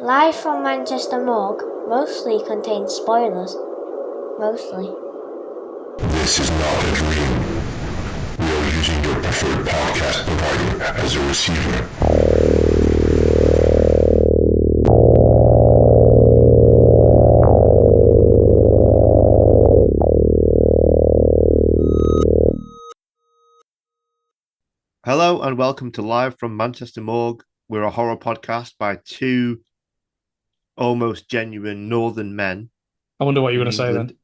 Live from Manchester Morgue mostly contains spoilers. Mostly. This is not a dream. We are using your preferred podcast provider as a receiver. Hello and welcome to Live from Manchester Morgue. We're a horror podcast by two almost genuine northern men I wonder what you were in going to say then.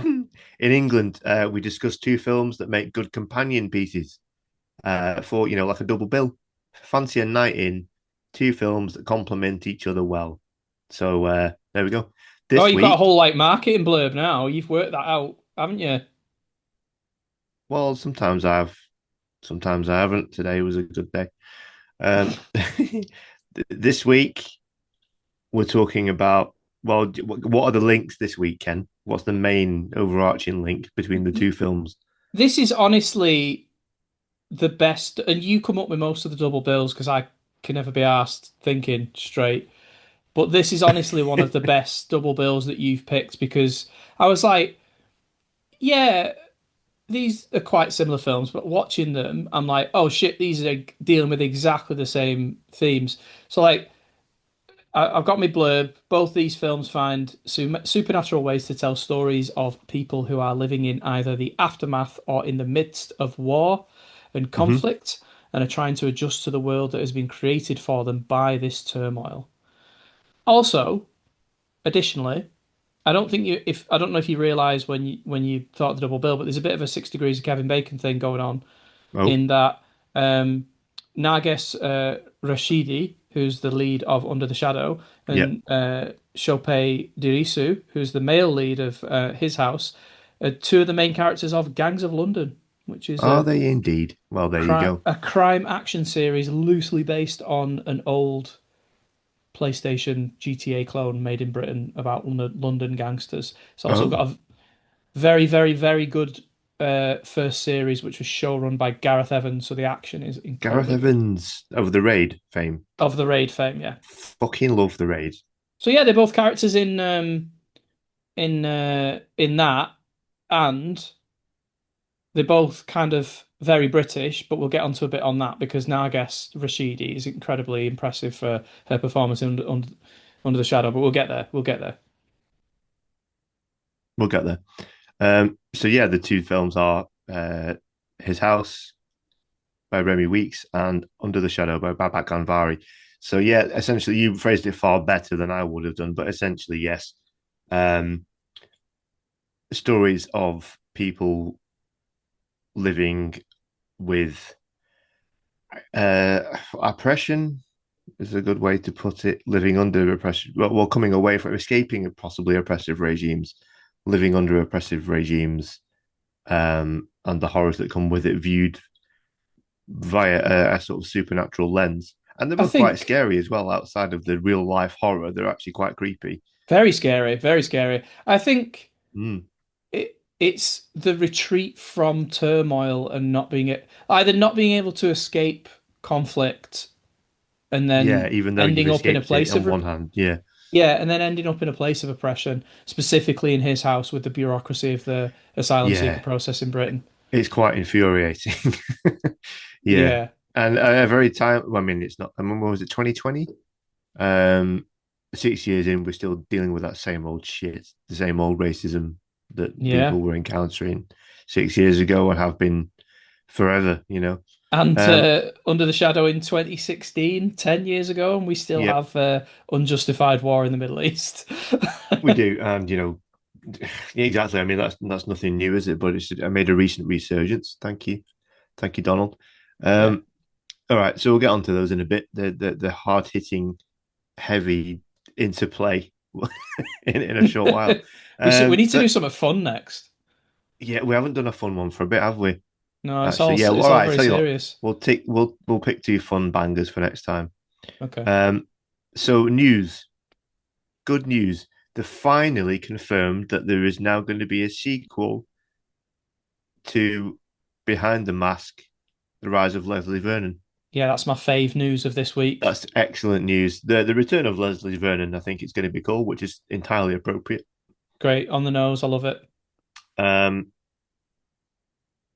England. In England, we discuss two films that make good companion pieces for, like a double bill. Fancy a night in, two films that complement each other well. So there we go. Oh, This you've got a week, whole marketing blurb now. You've worked that out, haven't you? well, sometimes I haven't. Today was a good day. Um, this week, we're talking about, well, what are the links this week, Ken? What's the main overarching link between the two films? This is honestly the best, and you come up with most of the double bills because I can never be asked thinking straight. But this is honestly one of the best double bills that you've picked because I was like, yeah, these are quite similar films, but watching them, I'm like, oh shit, these are dealing with exactly the same themes. So like, I've got my blurb. Both these films find supernatural ways to tell stories of people who are living in either the aftermath or in the midst of war and Hmm. conflict and are trying to adjust to the world that has been created for them by this turmoil. Also, additionally, I don't know if you realize when you thought the double bill, but there's a bit of a 6 degrees of Kevin Bacon thing going on Oh, in that Nages Rashidi, who's the lead of Under the Shadow, yeah. and Chopay Dirisu, who's the male lead of his house, are two of the main characters of Gangs of London, which is Are they indeed? Well, there you go. a crime action series loosely based on an old PlayStation GTA clone made in Britain about London gangsters. It's also Oh, got a very, very, very good first series, which was showrun by Gareth Evans. So the action is Gareth incredibly good. Evans of the Raid fame. Of the Raid fame, yeah. Fucking love the Raid. So yeah, they're both characters in that, and they're both kind of very British. But we'll get onto a bit on that because now I guess Rashidi is incredibly impressive for her performance under the shadow. But we'll get there. We'll get there. We'll get there. So yeah, the two films are His House by Remi Weeks and Under the Shadow by Babak Anvari. So yeah, essentially you phrased it far better than I would have done, but essentially yes, um, stories of people living with oppression is a good way to put it. Living under oppression, well, coming away from escaping possibly oppressive regimes, living under oppressive regimes, and the horrors that come with it, viewed via a sort of supernatural lens. And they're I both quite think scary as well. Outside of the real life horror, they're actually quite creepy. very scary, very scary. I think Mm. it's the retreat from turmoil and either not being able to escape conflict and Yeah, then even though you've ending up in a escaped it place on of one hand, yeah, yeah, and then ending up in a place of oppression, specifically in his house with the bureaucracy of the asylum seeker yeah, process in Britain. it's quite infuriating. Yeah, Yeah, and a very time. Well, I mean, it's not. I mean, what was it? 2020. 6 years in, we're still dealing with that same old shit, the same old racism that yeah. people were encountering 6 years ago and have been forever. And Um, Under the Shadow in 2016, 10 years ago, and we still yeah, have unjustified war in the Middle East. we do, and exactly. I mean, that's nothing new, is it? But I made a recent resurgence. Thank you, Donald. Yeah. Um, all right, so we'll get onto those in a bit. The hard hitting, heavy interplay in a short while. We need to do So something fun next. yeah, we haven't done a fun one for a bit, have we? No, Actually, yeah. Well, it's all all right. very Tell you what, serious. we'll pick two fun bangers for next time. Okay. Um, so news, good news. They finally confirmed that there is now going to be a sequel to Behind the Mask: The Rise of Leslie Vernon. Yeah, that's my fave news of this week. That's excellent news. The return of Leslie Vernon, I think it's going to be cool, which is entirely appropriate. Great on the nose. I love it. Um,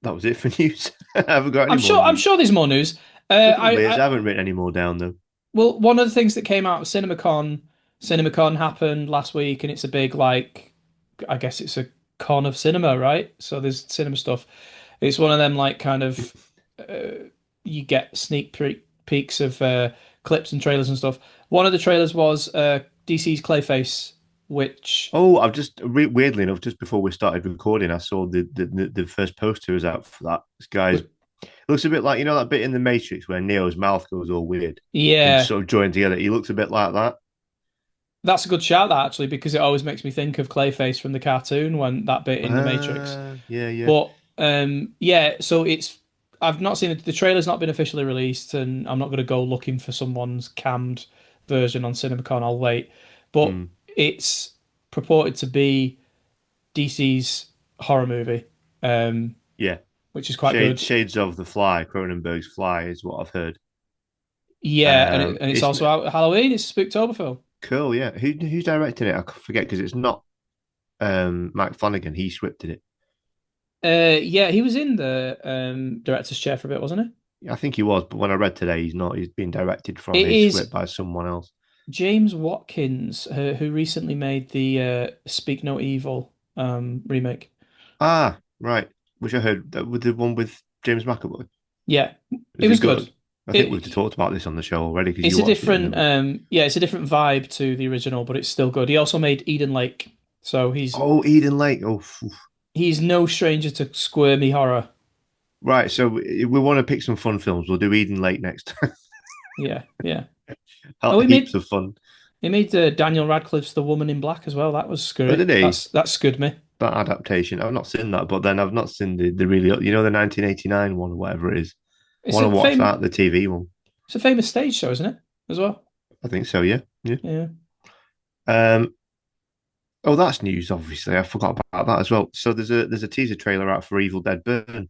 that was it for news. I haven't got any more I'm news. sure there's more news. There I, probably is. I I haven't written any more down though. well, one of the things that came out of CinemaCon happened last week, and it's a big like, I guess it's a con of cinema, right? So there's cinema stuff. It's one of them like kind of you get peeks of clips and trailers and stuff. One of the trailers was DC's Clayface, which Oh, I've just weirdly enough, just before we started recording, I saw the first poster is out for that. This guy's looks a bit like that bit in the Matrix where Neo's mouth goes all weird and yeah, sort of joined together. He looks a bit like that. that's a good shout that actually because it always makes me think of Clayface from the cartoon when that bit in the Matrix. Yeah, yeah. But yeah, so it's I've not seen it. The trailer's not been officially released, and I'm not going to go looking for someone's cammed version on CinemaCon. I'll wait. But Mm, it's purported to be DC's horror movie, um, yeah. which is quite good. Shades of the Fly, Cronenberg's Fly is what I've heard. Yeah, and it's It's also out at Halloween. It's a Spooktober film. cool, yeah. Who's directing it? I forget because it's not Mike Flanagan. He scripted it. Yeah, he was in the director's chair for a bit, wasn't I think he was, but when I read today, he's not. He's been directed from he? It his is script by someone else. James Watkins, who recently made the Speak No Evil remake. Ah, right. Which I heard that with the one with James McAvoy. Yeah, it Is it was good? good. I think we've It talked about this on the show already because you it's a watched it, different didn't yeah, it's a different vibe to the original, but it's still good. He also made Eden Lake, so Oh, Eden Lake. Oh, he's no stranger to squirmy horror. right. So if we want to pick some fun films, we'll do Eden Lake next time. Yeah, yeah. Oh, Heaps of fun. he made Daniel Radcliffe's The Woman in Black as well. That was Oh, scary. did he? That scared me. That adaptation. I've not seen that, but then I've not seen the really, the 1989 one or whatever it is. I It's want to a watch that, the TV one. it's a famous stage show, isn't it? As well. I think so, yeah. Yeah. Yeah. Um, oh, that's news, obviously. I forgot about that as well. So there's a teaser trailer out for Evil Dead Burn.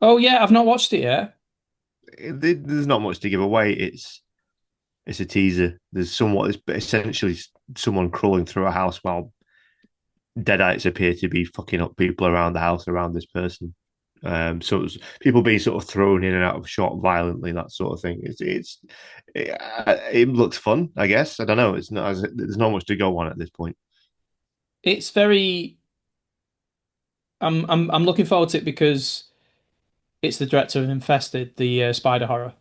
Oh yeah, I've not watched it yet. There's not much to give away. It's a teaser. It's essentially someone crawling through a house while deadites appear to be fucking up people around the house around this person. So it's people being sort of thrown in and out of shot violently, that sort of thing. It looks fun, I guess. I don't know. There's not much to go on at this point. It's very. I'm looking forward to it because it's the director of Infested, the spider horror.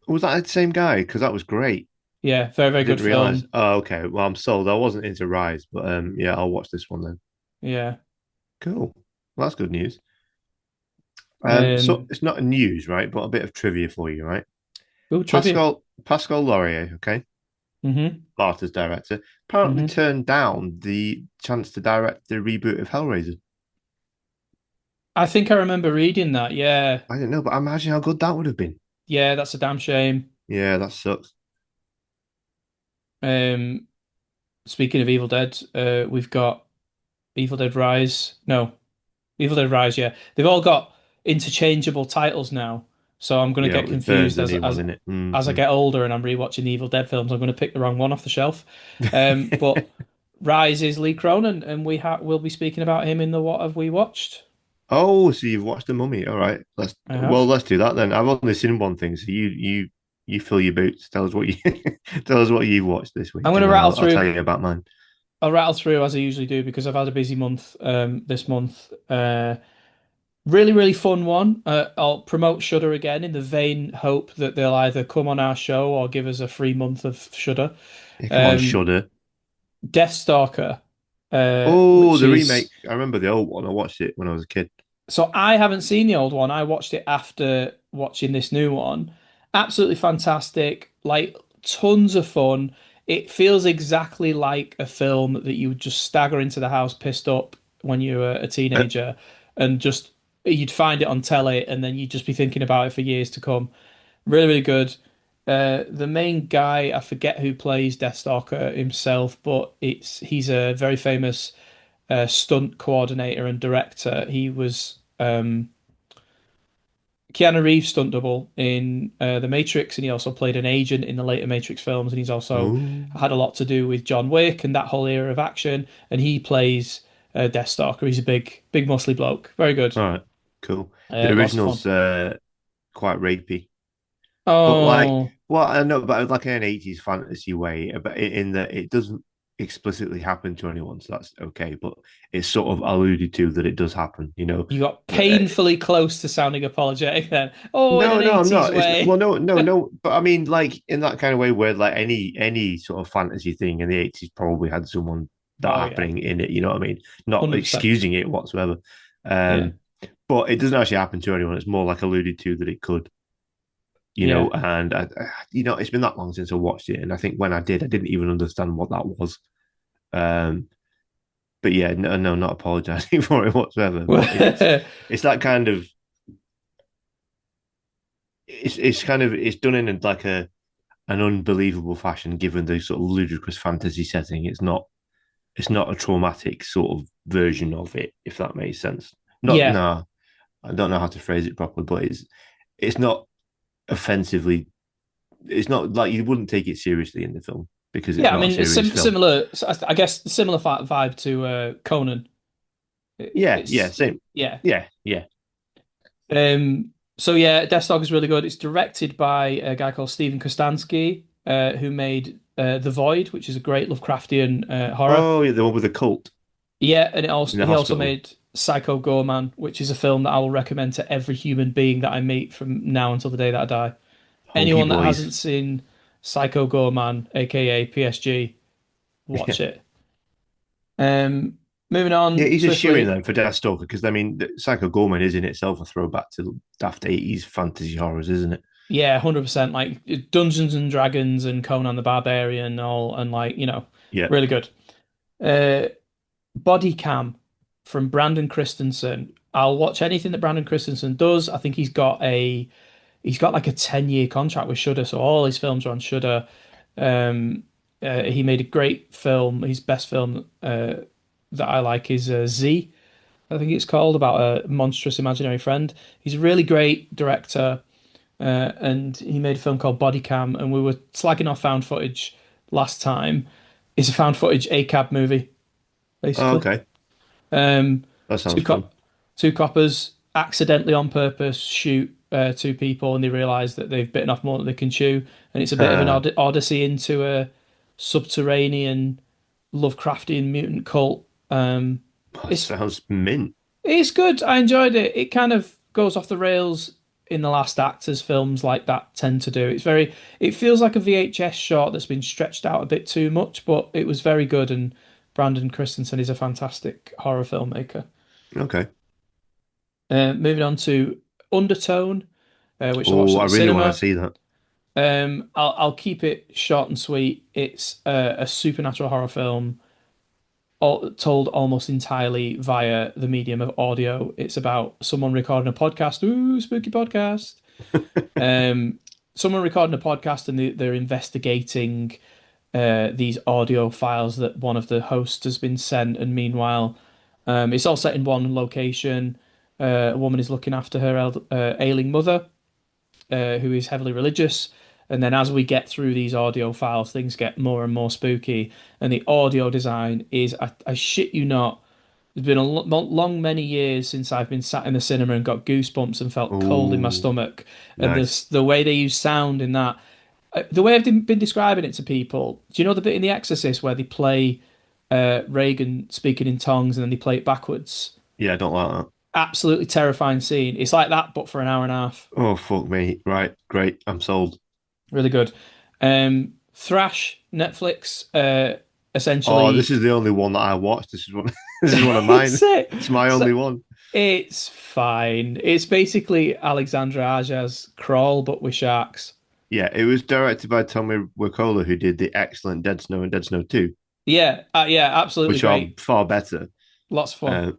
Was that the same guy? Because that was great. Yeah, very I very good didn't realize. film. Oh, okay. Well, I'm sold. I wasn't into Rise, but yeah, I'll watch this one then. Yeah. Cool. Well, that's good news. So Um. it's not news, right? But a bit of trivia for you, right? Oh, trivia. Pascal Laurier, okay, Mm-hmm. Marta's director, apparently Mm-hmm. turned down the chance to direct the reboot of Hellraiser. I think I remember reading that. Yeah. I don't know, but imagine how good that would have been. Yeah, that's a damn shame. Yeah, that sucks. Um. Speaking of Evil Dead, we've got Evil Dead Rise. No, Evil Dead Rise. Yeah, they've all got interchangeable titles now. So I'm going to Yeah, get it was Burns, confused the new one, in it. as I Mm-hmm. get older and I'm rewatching the Evil Dead films. I'm going to pick the wrong one off the shelf. But Rise is Lee Cronin, and we'll be speaking about him in the What Have We Watched? Oh, so you've watched The Mummy? All right, I have. let's do that then. I've only seen one thing, so you fill your boots. Tell us what you tell us what you've watched this I'm week, going and to then rattle I'll tell through. you about mine. I'll rattle through as I usually do because I've had a busy month this month. Really, really fun one. I'll promote Shudder again in the vain hope that they'll either come on our show or give us a free month of Shudder. Yeah, come on, Um, Shudder. Deathstalker, Oh, which the is remake. I remember the old one. I watched it when I was a kid. so I haven't seen the old one. I watched it after watching this new one. Absolutely fantastic. Like tons of fun. It feels exactly like a film that you would just stagger into the house pissed up when you were a teenager and just you'd find it on telly and then you'd just be thinking about it for years to come. Really, really good. The main guy, I forget who plays Deathstalker himself, but he's a very famous stunt coordinator and director. He was Keanu Reeves stunt double in The Matrix, and he also played an agent in the later Matrix films, and he's also Oh, had a lot to do with John Wick and that whole era of action. And he plays Deathstalker. He's a big, muscly bloke. Very good. all right, cool. The Lots of fun. original's quite rapey, but like, Oh, well, I know, but like in an 80s fantasy way, but in that it doesn't explicitly happen to anyone, so that's okay. But it's sort of alluded to that it does happen, you know. you got But, painfully close to sounding apologetic then. Oh, in no, an no, I'm 80s not. It's way. well, no, no, no. But I mean, like in that kind of way, where like any sort of fantasy thing in the 80s probably had someone that Oh yeah, happening in it. You know what I mean? Not 100%. excusing it whatsoever. Yeah, Um, but it doesn't actually happen to anyone. It's more like alluded to that it could, you know. yeah. And you know, it's been that long since I watched it, and I think when I did, I didn't even understand what that was. Um, but yeah, no, no, not apologizing for it whatsoever. But it's that kind of it's kind of it's done in like an unbelievable fashion given the sort of ludicrous fantasy setting. It's not a traumatic sort of version of it, if that makes sense. Not Yeah, no, I don't know how to phrase it properly, but it's not offensively. It's not like you wouldn't take it seriously in the film because it's yeah. I not a mean, it's serious film. similar. I guess similar vibe to Conan. Yeah, yeah, It's same. yeah. Yeah, yeah. So yeah, Deathstalker is really good. It's directed by a guy called Steven Kostanski, who made The Void, which is a great Lovecraftian horror. Oh, yeah, the one with the cult Yeah, and in the he also hospital. made Psycho Gorman, which is a film that I will recommend to every human being that I meet from now until the day that I die. Hokey Anyone that boys. hasn't seen Psycho Gorman, aka PSG, Yeah. watch it. Moving Yeah, on he's a shoe in swiftly. then for Deathstalker because I mean, Psycho Gorman is in itself a throwback to daft 80s fantasy horrors, isn't it? Yeah, 100%. Like Dungeons and Dragons and Conan the Barbarian, all and like Yeah. really good. Uh, Body Cam from Brandon Christensen. I'll watch anything that Brandon Christensen does. I think he's got like a 10-year contract with Shudder, so all his films are on Shudder. Um, he made a great film. His best film that I like is Z, I think it's called, about a monstrous imaginary friend. He's a really great director, and he made a film called Body Cam, and we were slagging off found footage last time. It's a found footage ACAB movie, Oh, basically. okay. Um, That two sounds fun. cop two coppers accidentally on purpose shoot two people, and they realise that they've bitten off more than they can chew, and it's a bit of an odyssey into a subterranean Lovecraftian mutant cult. That It's sounds mint. it's good. I enjoyed it. It kind of goes off the rails in the last act, as films like that tend to do. It feels like a VHS short that's been stretched out a bit too much, but it was very good. And Brandon Christensen is a fantastic horror filmmaker. Okay. Moving on to Undertone, which I watched Oh, at I the really want to cinema. see that. I'll keep it short and sweet. It's a supernatural horror film, told almost entirely via the medium of audio. It's about someone recording a podcast. Ooh, spooky podcast. Um, Someone recording a podcast, and they're investigating these audio files that one of the hosts has been sent. And meanwhile, it's all set in one location. A woman is looking after her ailing mother, who is heavily religious. And then as we get through these audio files, things get more and more spooky. And the audio design is, I shit you not, it's been a long many years since I've been sat in the cinema and got goosebumps and felt cold in my Oh, stomach. And nice. the way they use sound in that, the way I've been describing it to people, do you know the bit in The Exorcist where they play Reagan speaking in tongues and then they play it backwards? Yeah, I don't like that. Absolutely terrifying scene. It's like that, but for an hour and a half. Oh, fuck me. Right, great. I'm sold. Really good. Thrash, Netflix, Oh, this essentially. is the only one that I watched. This is one. This is one of It's mine. it. It's my So only one. it's fine. It's basically Alexandra Aja's Crawl, but with sharks. Yeah, it was directed by Tommy Wirkola, who did the excellent Dead Snow and Dead Snow 2, Yeah, yeah, absolutely which are great. far better. Lots of fun. Uh,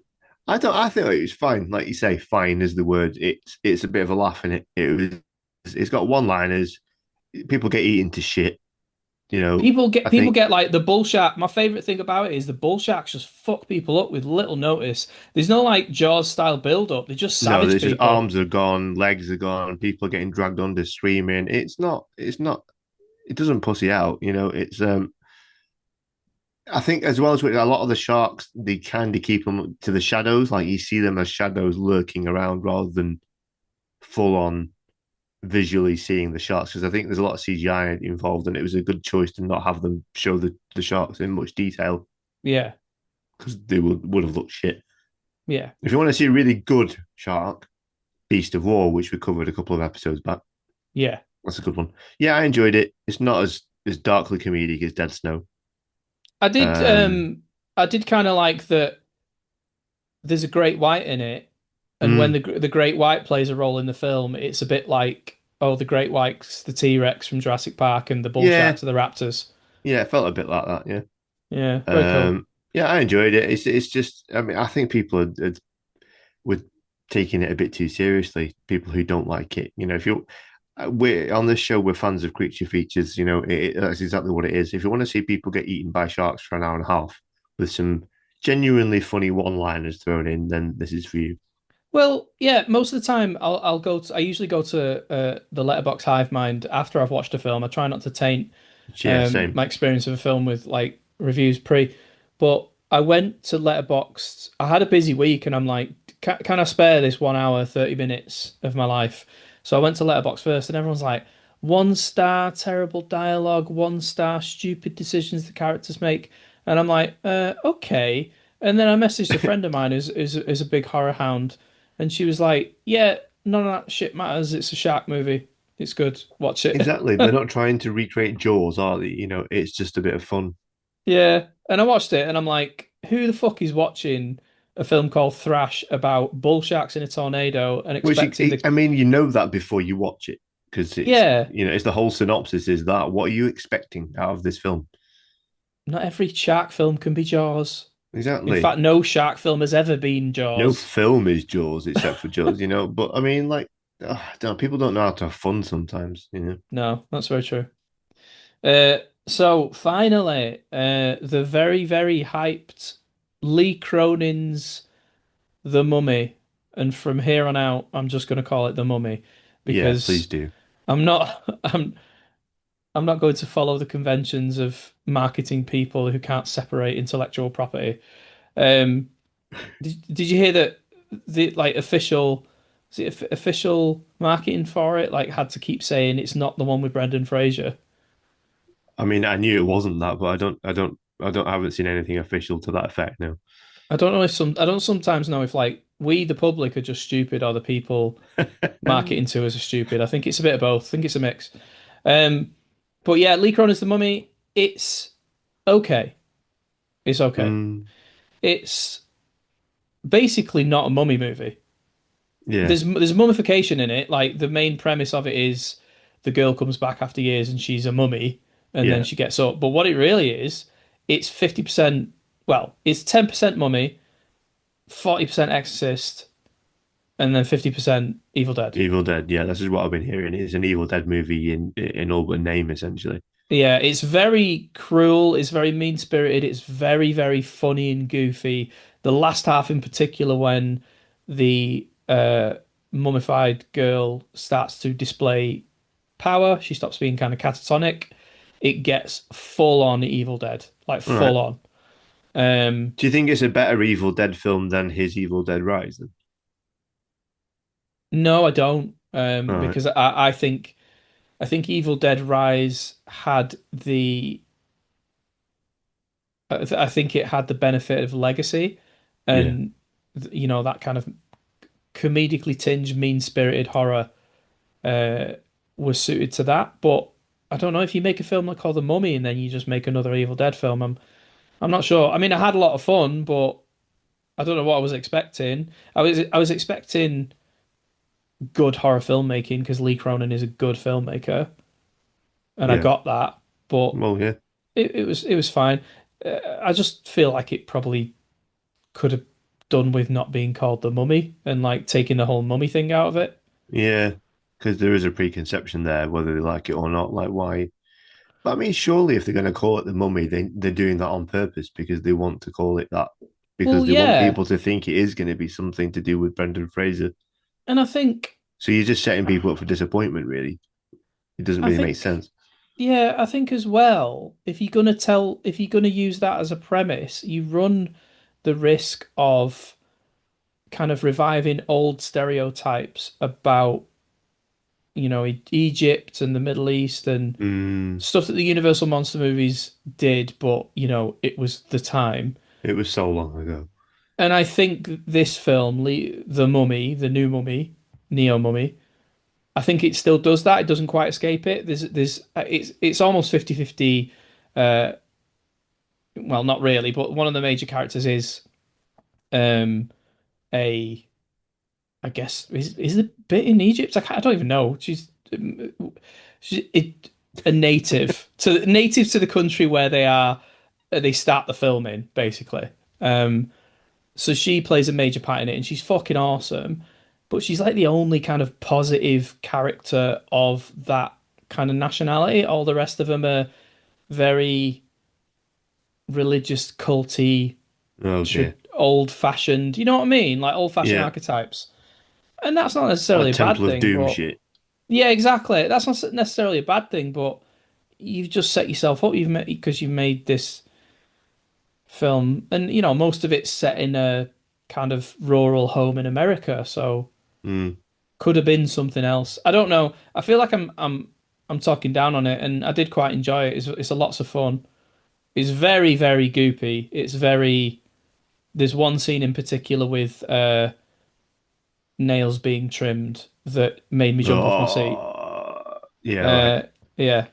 I don't. I think it was fine. Like you say, fine is the word. It's a bit of a laugh in it. It's got one liners. People get eaten to shit. You know, People get I people think get like the bull shark. My favorite thing about it is the bull sharks just fuck people up with little notice. There's no like Jaws style build up. They just no, savage there's just people. arms are gone, legs are gone, people are getting dragged under, screaming. It's not. It doesn't pussy out. You know, it's I think as well as with a lot of the sharks, they kind of keep them to the shadows. Like you see them as shadows lurking around rather than full on visually seeing the sharks. Because I think there's a lot of CGI involved, and it was a good choice to not have them show the sharks in much detail Yeah, because they would have looked shit. yeah, If you want to see a really good shark, Beast of War, which we covered a couple of episodes back, yeah. that's a good one. Yeah, I enjoyed it. It's not as darkly comedic as Dead Snow. I did Um, um I did kind of like that there's a great white in it, and when mm, the great white plays a role in the film, it's a bit like oh the great white's the T-Rex from Jurassic Park and the bull yeah, sharks are the raptors. yeah, it felt a bit like that. Yeah. Yeah, very cool. Yeah, I enjoyed it. It's just, I mean, I think people are with taking it a bit too seriously. People who don't like it, you know, if you we're on this show, we're fans of creature features. You know, that's exactly what it is. If you want to see people get eaten by sharks for an hour and a half with some genuinely funny one-liners thrown in, then this is for you. Well, yeah, most of the time I'll go to I usually go to the Letterbox Hive Mind after I've watched a film. I try not to taint Yeah, same. my experience of a film with like reviews pre. But I went to Letterboxd. I had a busy week, and I'm like, can I spare this 1 hour, 30 minutes of my life? So I went to Letterboxd first, and everyone's like, 1 star, terrible dialogue, 1 star, stupid decisions the characters make, and I'm like, okay. And then I messaged a friend of mine who's a big horror hound, and she was like, yeah, none of that shit matters. It's a shark movie. It's good. Watch it. Exactly. They're not trying to recreate Jaws, are they? You know, it's just a bit of fun. Yeah, and I watched it, and I'm like, who the fuck is watching a film called Thrash about bull sharks in a tornado and Which expecting the I mean, you know that before you watch it because it's yeah, you know it's the whole synopsis is that what are you expecting out of this film? not every shark film can be Jaws. In Exactly. fact, no shark film has ever been No Jaws. film is Jaws except for Jaws, you know. But I mean, like, people don't know how to have fun sometimes, you know. No, that's very true. Uh, so finally, the very, very hyped Lee Cronin's The Mummy, and from here on out, I'm just going to call it The Mummy Yeah, please because do. I'm not, I'm not going to follow the conventions of marketing people who can't separate intellectual property. Um, did you hear that the like official, is it official marketing for it like had to keep saying it's not the one with Brendan Fraser? I mean, I knew it wasn't that, but I haven't seen anything official to that effect now. I don't sometimes know if like we the public are just stupid or the people marketing to us are stupid. I think it's a bit of both. I think it's a mix. Um, but yeah, Lee Cronin's The Mummy. It's okay. It's okay. Mm, It's basically not a mummy movie. yeah, There's mummification in it. Like the main premise of it is the girl comes back after years and she's a mummy, and then yeah. she gets up. But what it really is, it's 50%. Well, it's 10% mummy, 40% exorcist, and then 50% Evil Dead. Evil Dead. Yeah, this is what I've been hearing. It's an Evil Dead movie in all but name, essentially. Yeah, it's very cruel. It's very mean spirited. It's very, very funny and goofy. The last half, in particular, when the mummified girl starts to display power, she stops being kind of catatonic. It gets full on Evil Dead, like All right. full on. Um, Do you think it's a better Evil Dead film than his Evil Dead Rise? Then, no, I don't, all right. because I think Evil Dead Rise had the I think it had the benefit of legacy, Yeah, and you know that kind of comedically tinged, mean-spirited horror uh, was suited to that. But I don't know if you make a film like called The Mummy and then you just make another Evil Dead film. I'm not sure. I mean, I had a lot of fun, but I don't know what I was expecting. I was expecting good horror filmmaking because Lee Cronin is a good filmmaker, and I yeah. got that. But Well, yeah, it was fine. I just feel like it probably could have done with not being called the mummy and like taking the whole mummy thing out of it. yeah. Because there is a preconception there, whether they like it or not. Like, why? But I mean, surely if they're going to call it the Mummy, they're doing that on purpose because they want to call it that because Well, they want yeah, people to think it is going to be something to do with Brendan Fraser. and I think, So you're just setting people up for disappointment. Really, it doesn't I really make think, sense. yeah, I think as well, if you're gonna use that as a premise, you run the risk of kind of reviving old stereotypes about, Egypt and the Middle East and Mm, stuff that the Universal monster movies did, but it was the time. it was so long ago. And I think this film, The Mummy, the new Mummy, Neo Mummy, I think it still does that. It doesn't quite escape it. It's almost 50-50. Uh, well, not really, but one of the major characters is um a I guess is the bit in Egypt. I don't even know. She's a native to the country where they start the filming basically. Um, so she plays a major part in it, and she's fucking awesome. But she's like the only kind of positive character of that kind of nationality. All the rest of them are very religious, culty, Oh dear. old fashioned. You know what I mean? Like old fashioned Yeah, archetypes. And that's not like necessarily a bad Temple of thing, Doom but shit. yeah, exactly. That's not necessarily a bad thing, but you've just set yourself up. You've made because you've made this film, and most of it's set in a kind of rural home in America, so Mm. could have been something else. I don't know. I feel like I'm talking down on it, and I did quite enjoy it. It's a lots of fun. It's very very goopy. It's very. There's one scene in particular with nails being trimmed that made me jump off my seat. Yeah, right. Uh, yeah.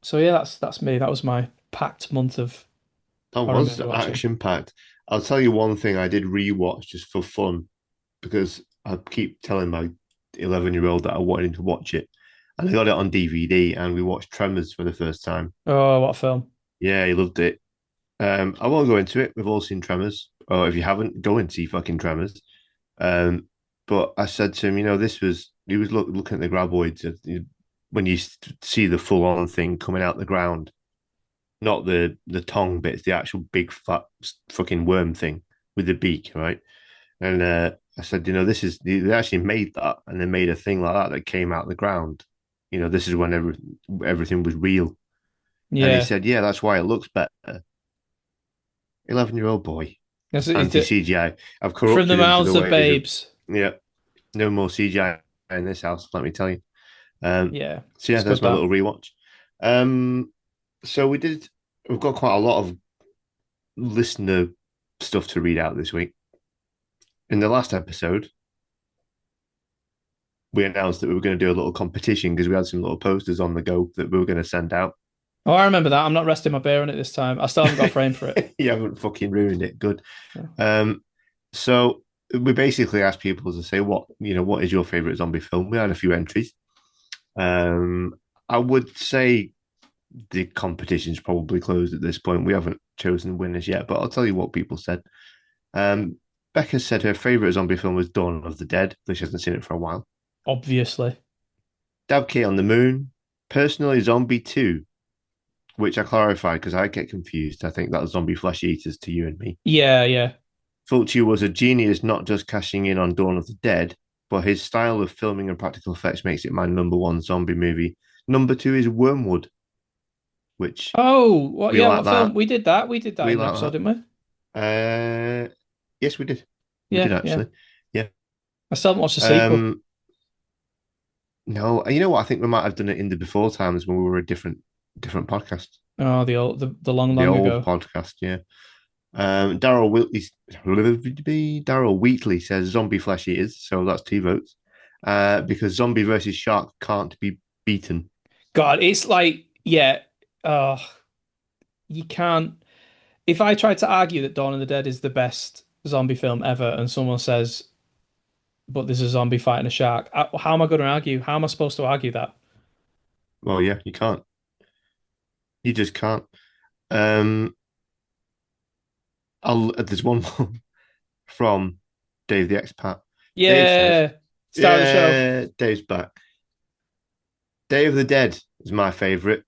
So yeah, that's me. That was my packed month of That horror was movie watching. action packed. I'll tell you one thing I did rewatch just for fun because I keep telling my 11-year-old that I wanted him to watch it. And I got it on DVD and we watched Tremors for the first time. Oh, what film? Yeah, he loved it. I won't go into it. We've all seen Tremors. Or if you haven't, go and see fucking Tremors. Um, but I said to him, he was looking at the graboids when you see the full on thing coming out the ground, not the tongue bits, the actual big fat fucking worm thing with the beak, right? And I said, they actually made that, and they made a thing like that came out of the ground. This is when everything was real. And he Yeah, said, yeah, that's why it looks better. 11-year-old boy, anti CGI. I've from the corrupted him to the mouths of ways of, babes. yeah, no more CGI in this house, let me tell you. Yeah, So yeah, it's that's good my that. little rewatch. Um, so we've got quite a lot of listener stuff to read out this week. In the last episode, we announced that we were going to do a little competition because we had some little posters on the go that we were going to send out. Oh, I remember that. I'm not resting my bear on it this time. I still haven't got a frame for it. You haven't fucking ruined it. Good. No. So we basically asked people to say what is your favorite zombie film? We had a few entries. Um, I would say the competition's probably closed at this point. We haven't chosen winners yet, but I'll tell you what people said. Um, Becca said her favorite zombie film was Dawn of the Dead, though she hasn't seen it for a while. Obviously. Dabkey on the Moon, personally Zombie 2, which I clarified because I get confused. I think that was Zombie Flesh Eaters to you and me. Yeah, yeah. Fulci was a genius, not just cashing in on Dawn of the Dead, but his style of filming and practical effects makes it my number one zombie movie. Number two is Wormwood, which Oh, what? we Yeah, like what film? that. We did that. We did that We in the like episode, didn't that. Yes, we did. We we? did Yeah, yeah. actually. Yeah. I still haven't watched the sequel. Um, no, you know what? I think we might have done it in the before times when we were a different podcast, Oh, the long, the long old ago. podcast. Yeah. Daryl Wheatley says zombie flesh eaters, so that's two votes. Because zombie versus shark can't be beaten. God, it's like, yeah. Oh, you can't. If I tried to argue that Dawn of the Dead is the best zombie film ever, and someone says, but there's a zombie fighting a shark, how am I going to argue? How am I supposed to argue that? Well, yeah, you can't. You just can't. Um, there's one more from Dave the Expat. Dave says, Yeah, star of the show. "Yeah, Dave's back. Day of the Dead is my favorite.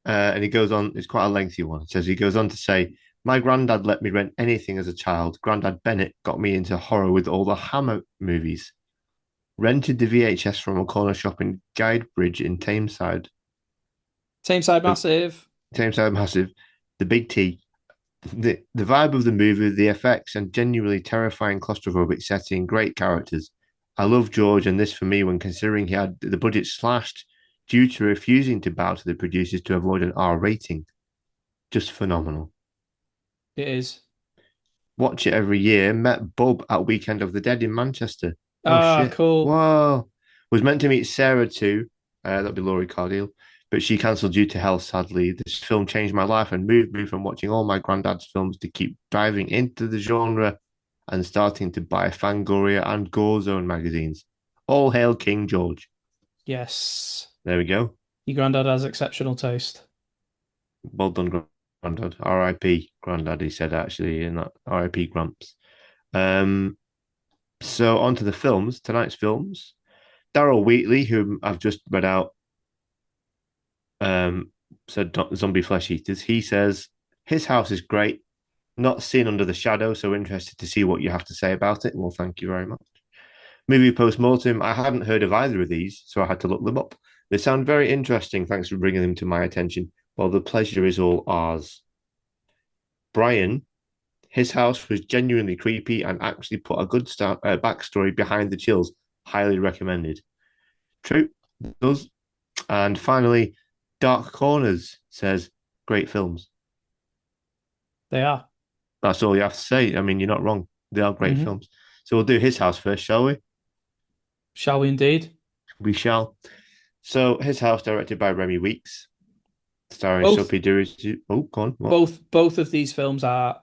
and he goes on. It's quite a lengthy one. It says he goes on to say, "My granddad let me rent anything as a child. Granddad Bennett got me into horror with all the Hammer movies. Rented the VHS from a corner shop in Guidebridge in Tameside. Tameside The Massive. Tameside Massive, the Big T. The vibe of the movie, the effects, and genuinely terrifying claustrophobic setting, great characters. I love George, and this for me when considering he had the budget slashed due to refusing to bow to the producers to avoid an R rating. Just phenomenal. It is. Watch it every year. Met Bub at Weekend of the Dead in Manchester. Oh Ah, shit! cool. Whoa. Was meant to meet Sarah too. That'd be Laurie Cardeal, but she cancelled due to health. Sadly, this film changed my life and moved me from watching all my granddad's films to keep diving into the genre and starting to buy Fangoria and Gore Zone magazines. All hail King George. Yes. There we go. Your granddad has exceptional taste. Well done, Grandad. R.I.P. Grandad. He said actually in that R.I.P. Gramps. Um, So on to the films, tonight's films. Daryl Wheatley, whom I've just read out, said Zombie Flesh Eaters. He says his house is great. Not seen Under the Shadow, so interested to see what you have to say about it. Well, thank you very much. Movie Postmortem. I hadn't heard of either of these, so I had to look them up. They sound very interesting. Thanks for bringing them to my attention. Well, the pleasure is all ours. Brian, his house was genuinely creepy and actually put a good backstory behind the chills. Highly recommended. True, does. And finally, Dark Corners says great films. They are. That's all you have to say. I mean, you're not wrong. They are great Hmm. films. So we'll do his house first, shall we? Shall we indeed? We shall. So his house, directed by Remi Weeks, starring Both Sophie Dirisu. Oh, go on. What both of these films are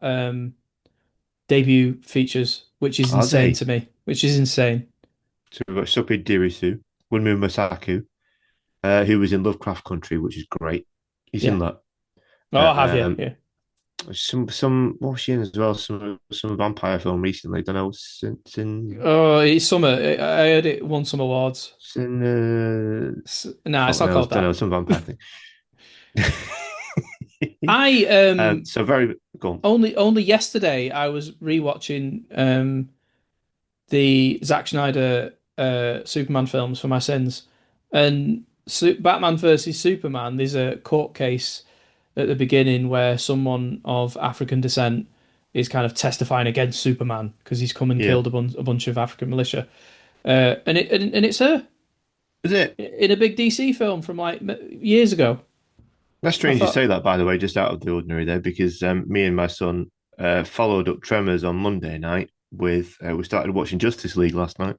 debut features, which is are insane they? to me. Which is insane. So we've got Sophie Dirisu, Wunmi Masaku, who was in Lovecraft Country, which is great. He's in Yeah. that. Oh, have you? Um, Yeah. some what was she in as well? Some vampire film recently. I don't know. Oh, it's summer. I heard it won some awards. Nah, it's Fuck not knows. called Don't know. that. Some vampire thing. I So very go on. only yesterday I was rewatching the Zack Snyder Superman films for my sins, and Batman versus Superman. There's a court case at the beginning where someone of African descent is kind of testifying against Superman because he's come and Yeah. killed a bunch of African militia, and it's her Is it? in a big DC film from like years ago. That's I strange you thought, say that, by the way, just out of the ordinary there, because me and my son followed up Tremors on Monday night with we started watching Justice League last night.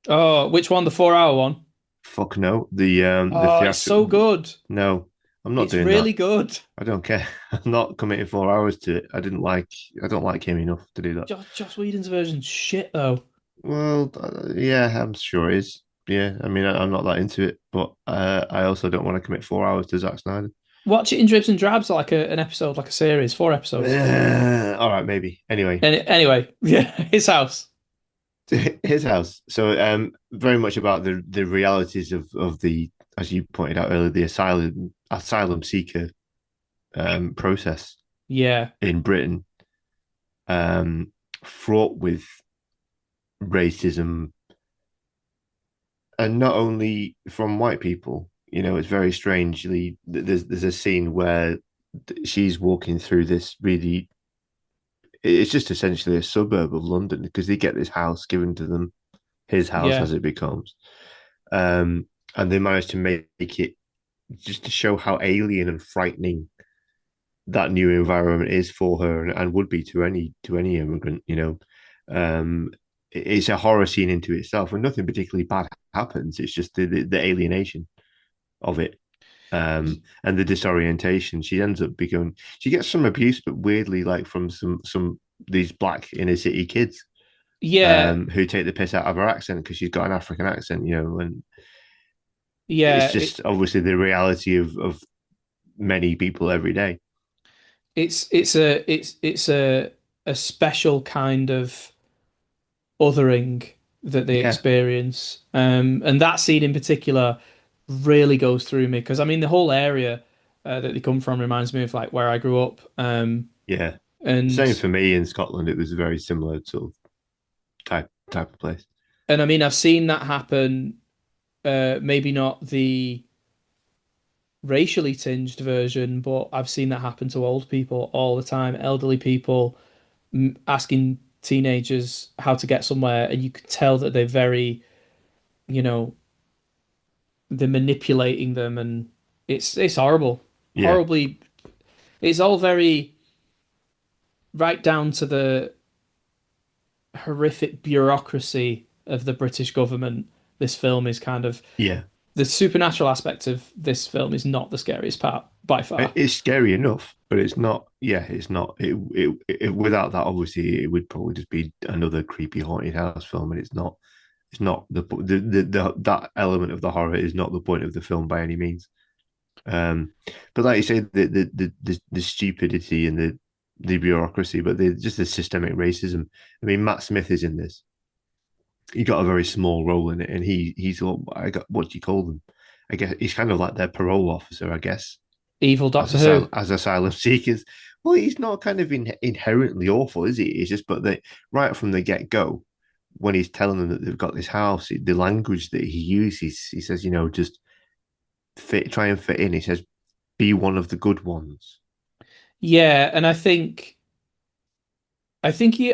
oh, which one? The 4 hour one? Fuck no, the Oh, it's so theatrical. good. No, I'm not It's doing really that. good. I don't care. I'm not committing 4 hours to it. I didn't like. I don't like him enough to do that. Joss Whedon's version's shit though. Well, yeah, I'm sure it is. Yeah, I mean, I'm not that into it, but I also don't want to commit 4 hours to Zack Snyder. Watch it in dribs and drabs, like an episode, like a series, 4 episodes. All right, maybe. Anyway, Anyway, yeah, his house. his house. So, very much about the realities of the, as you pointed out earlier, the asylum seeker process Yeah, in Britain, fraught with racism, and not only from white people. You know, it's very strangely. There's a scene where she's walking through this really. It's just essentially a suburb of London because they get this house given to them, his house yeah, as it becomes, um, and they manage to make it just to show how alien and frightening that new environment is for her and would be to any immigrant. You know, it's a horror scene into itself, and nothing particularly bad happens. It's just the alienation of it, and the disorientation. She ends up becoming. She gets some abuse, but weirdly, like from some these black inner city kids, yeah, who take the piss out of her accent because she's got an African accent, you know, and yeah. it's just obviously the reality of many people every day. It's a special kind of othering that they Yeah, experience, and that scene in particular really goes through me because I mean the whole area. that they come from reminds me of like where I grew up. Yeah. Same And for me in Scotland. It was a very similar sort of type of place. I mean, I've seen that happen. Maybe not the racially tinged version, but I've seen that happen to old people all the time. Elderly people asking teenagers how to get somewhere, and you could tell that they're very, you know, they're manipulating them, and it's horrible, Yeah. horribly. It's all very right down to the horrific bureaucracy of the British government. This film is kind of Yeah. the supernatural aspect of this film is not the scariest part by far. It's scary enough, but it's not. Yeah, it's not. Without that, obviously, it would probably just be another creepy haunted house film, and it's not. It's not the that element of the horror is not the point of the film by any means. But like you say, the stupidity and the bureaucracy, but just the systemic racism. I mean, Matt Smith is in this. He got a very small role in it, and he's what do you call them? I guess he's kind of like their parole officer, I guess, Evil Doctor Who. as asylum seekers. Well, he's not kind of inherently awful, is he? It's just, but right from the get go, when he's telling them that they've got this house, the language that he uses, he says, just try and fit in. He says, be one of the good ones. Yeah, and I think he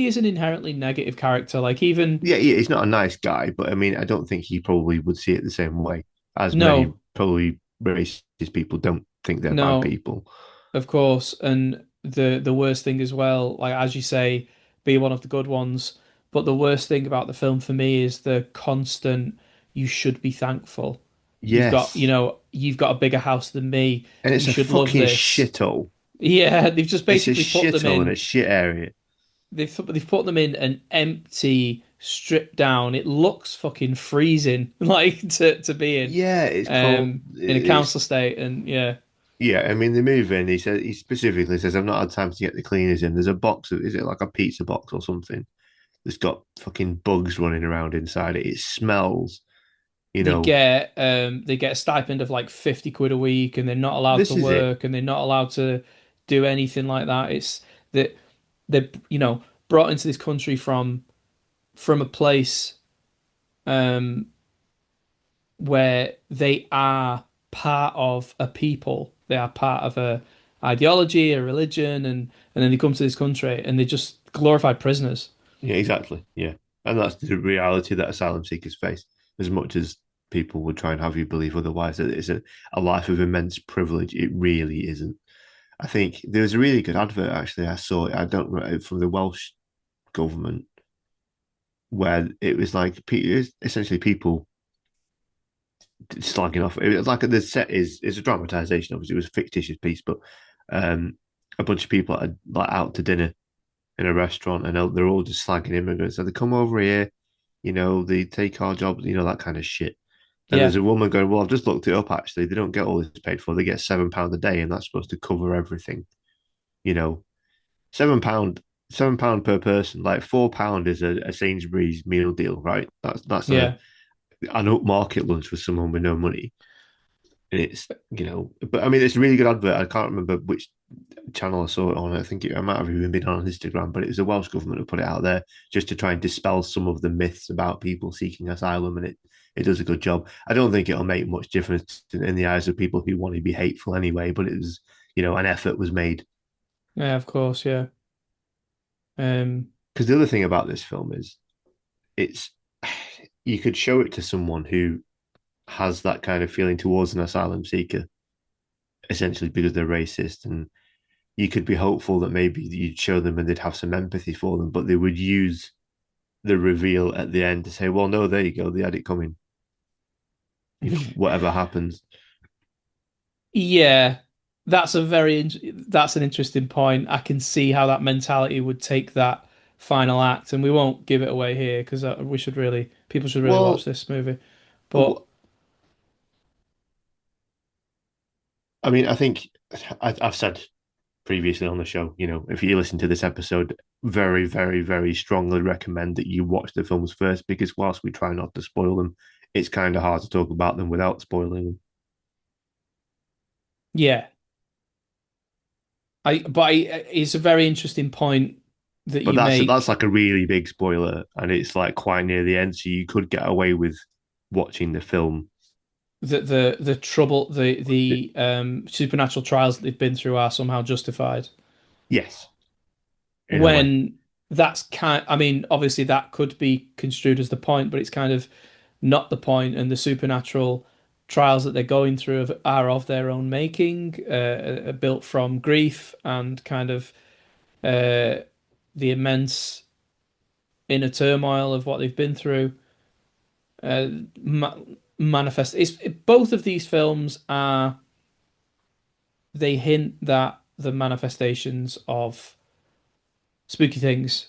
is an inherently negative character. Like even Yeah, he's not a nice guy, but I mean, I don't think he probably would see it the same way as many no, probably racist people don't think they're bad no, people. of course, and the worst thing as well, like as you say, be one of the good ones. But the worst thing about the film for me is the constant you should be thankful. Yes, You've got a bigger house than me. and You it's a should love fucking this. shithole. Yeah, they've just It's a basically put them shithole and a in. shit area. They've put them in an empty, stripped down. It looks fucking freezing, like to be Yeah, it's cold. in a It's council state, and yeah, Yeah, I mean, they move in. He specifically says, "I've not had time to get the cleaners in." There's a box of, is it like a pizza box or something? That's got fucking bugs running around inside it. It smells. You know, they get a stipend of like 50 quid a week, and they're not allowed to this is it. work, and they're not allowed to do anything like that. It's that they're brought into this country from a place um where they are part of a people. They are part of a ideology, a religion, and then they come to this country and they just glorified prisoners. Yeah, exactly. Yeah, and that's the reality that asylum seekers face. As much as people would try and have you believe otherwise, that it's a life of immense privilege. It really isn't. I think there was a really good advert actually. I saw it. I don't know from the Welsh government where it was like it was essentially people slagging off. It was like the set is a dramatization. Obviously, it was a fictitious piece, but um, a bunch of people are like out to dinner in a restaurant, and they're all just slagging immigrants. So they come over here, they take our jobs, that kind of shit. And Yeah, there's a woman going, "Well, I've just looked it up. Actually, they don't get all this paid for. They get £7 a day, and that's supposed to cover everything. You know, £7, £7 per person. Like £4 is a Sainsbury's meal deal, right? That's yeah, an upmarket lunch for someone with no money. And it's but I mean, it's a really good advert. I can't remember which channel I saw it on. I think I might have even been on Instagram, but it was the Welsh government who put it out there just to try and dispel some of the myths about people seeking asylum, and it does a good job. I don't think it'll make much difference in the eyes of people who want to be hateful anyway, but it was, an effort was made. yeah. Of course, yeah. Um, Because the other thing about this film is it's you could show it to someone who has that kind of feeling towards an asylum seeker, essentially because they're racist, and you could be hopeful that maybe you'd show them and they'd have some empathy for them, but they would use the reveal at the end to say, well, no, there you go, they had it coming. Whatever happens. yeah, that's an interesting point. I can see how that mentality would take that final act, and we won't give it away here because people should really watch Well, this movie. But I mean, I think I've said previously on the show, if you listen to this episode, very, very, very strongly recommend that you watch the films first because whilst we try not to spoil them, it's kind of hard to talk about them without spoiling them. Yeah, it's a very interesting point that But you that's make. like a really big spoiler, and it's like quite near the end, so you could get away with watching the film. That the trouble, the supernatural trials that they've been through are somehow justified. Yes, in a way. When that's I mean, obviously that could be construed as the point, but it's kind of not the point, and the supernatural trials that they're going through are of their own making, built from grief and kind of uh, the immense inner turmoil of what they've been through. Uh, ma manifest. Both of these films are, they hint that the manifestations of spooky things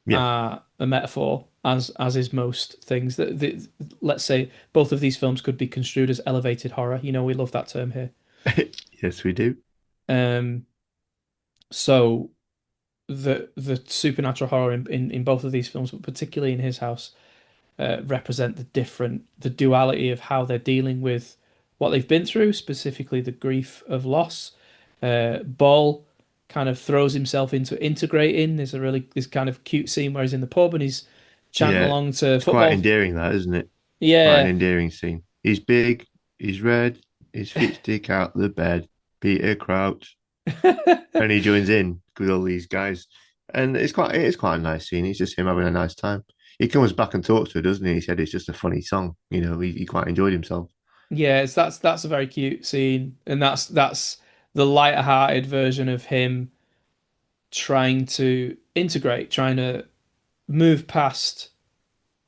Yeah. are a metaphor, as is most things. Let's say both of these films could be construed as elevated horror. You know, we love that term here. Yes, we do. Um, so the supernatural horror in both of these films, but particularly in his house, represent the duality of how they're dealing with what they've been through, specifically the grief of loss. Ball kind of throws himself into integrating. There's this kind of cute scene where he's in the pub and he's chanting Yeah, along to it's quite football. endearing, that, isn't it? It's quite an Yeah. endearing scene. He's big, he's red, his feet stick out the bed. Peter Crouch, and he joins in with all these guys, and it is quite a nice scene. It's just him having a nice time. He comes back and talks to her, doesn't he? He said it's just a funny song. He quite enjoyed himself. Yeah, that's a very cute scene, and that's the lighter-hearted version of him trying to integrate, trying to move past.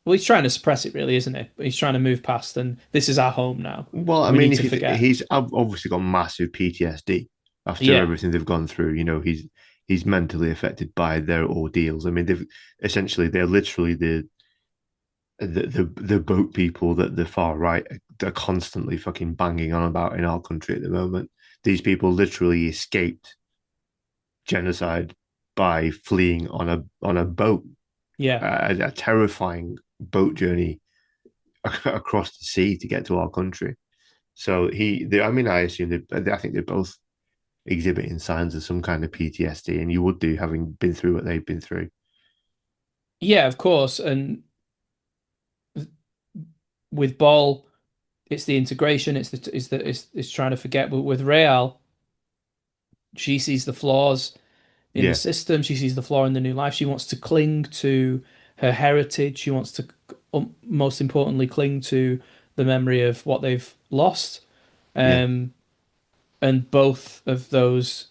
Well, he's trying to suppress it, really, isn't he? He's trying to move past, and this is our home now. Well, I We mean, need if to you forget. he's obviously got massive PTSD after Yeah, everything they've gone through. He's mentally affected by their ordeals. I mean, they're literally the boat people that the far right are constantly fucking banging on about in our country at the moment. These people literally escaped genocide by fleeing on a boat, yeah, a terrifying boat journey across the sea to get to our country. So I mean, I assume I think they're both exhibiting signs of some kind of PTSD, and you would do having been through what they've been through. yeah. Of course, and with Ball, it's the integration. It's trying to forget. But with Real, she sees the flaws in the Yeah, system. She sees the flaw in the new life. She wants to cling to her heritage. She wants to, most importantly, cling to the memory of what they've lost. yeah. Um, and both of those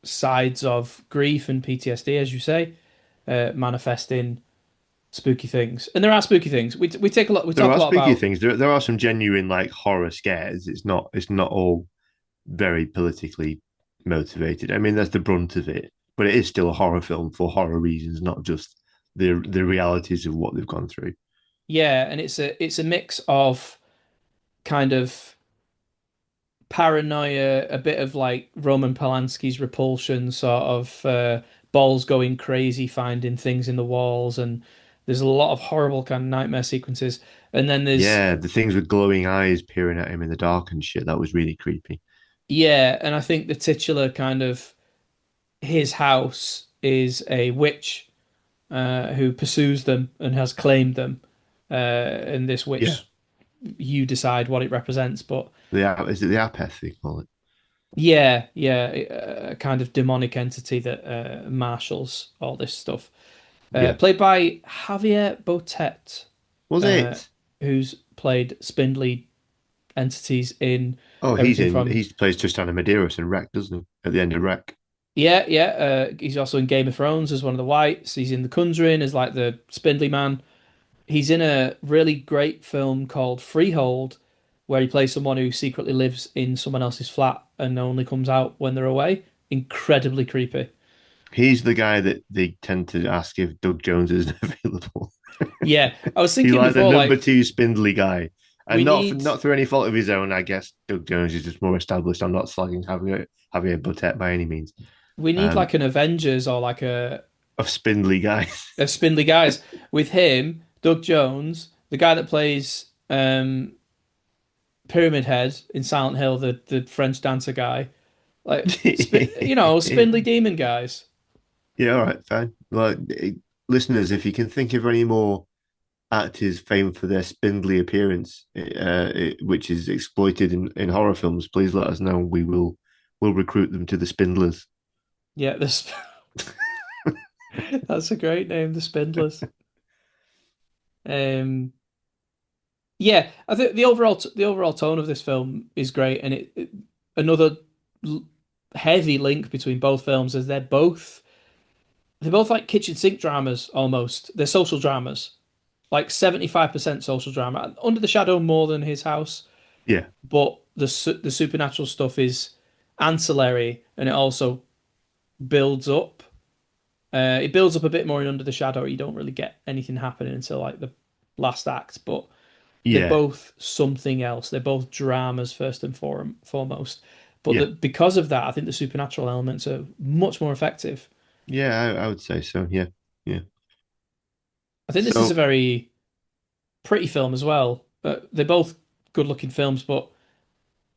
sides of grief and PTSD, as you say, manifest in spooky things. And there are spooky things. We take a lot. We There talk a are lot spooky about. things. There are some genuine like horror scares. It's not all very politically motivated. I mean, that's the brunt of it, but it is still a horror film for horror reasons, not just the realities of what they've gone through. Yeah, and it's a mix of kind of paranoia, a bit of like Roman Polanski's Repulsion, sort of balls going crazy, finding things in the walls, and there's a lot of horrible kind of nightmare sequences. And then there's Yeah, the things with glowing eyes peering at him in the dark and shit. That was really creepy. yeah, and I think the titular kind of his house is a witch who pursues them and has claimed them, and this Yeah, witch, you decide what it represents, but is it the apeth they call it? yeah, yeah, a kind of demonic entity that marshals all this stuff. Yeah, Played by Javier Botet, was uh, it? who's played spindly entities in Oh, everything from he plays Tristan and Medeiros in Wreck, doesn't he? At the end of Wreck. yeah, yeah. He's also in Game of Thrones as one of the Whites. He's in The Conjuring as like the spindly man. He's in a really great film called Freehold, where he plays someone who secretly lives in someone else's flat and only comes out when they're away. Incredibly creepy. He's the guy that they tend to ask if Doug Jones is available. Yeah, I was He's thinking like the before, number like two spindly guy, we and need not through any fault of his own. I guess Doug Jones is just more established. I'm not slagging Javier Botet by any means. we need Um, like an Avengers or like of spindly guys. a spindly guys with him, Doug Jones, the guy that plays Pyramid Head in Silent Hill, the French dancer guy, like spindly demon guys. Yeah, all right, fine. Well, listeners, if you can think of any more actors famed for their spindly appearance, which is exploited in horror films, please let us know. We'll recruit them to the Spindlers. Yeah, this that's a great name, the Spindlers. Um, yeah, I think the overall tone of this film is great, and another l- heavy link between both films is they're both like kitchen sink dramas almost. They're social dramas, like 75% social drama. Under the Shadow more than His House, Yeah, but the supernatural stuff is ancillary, and it also builds up. It builds up a bit more in Under the Shadow. You don't really get anything happening until like the last act, but they're yeah, both something else. They're both dramas first and foremost. But yeah, because of that, I think the supernatural elements are much more effective. yeah. I would say so. Yeah, yeah. I think this is a So very pretty film as well. They're both good-looking films, but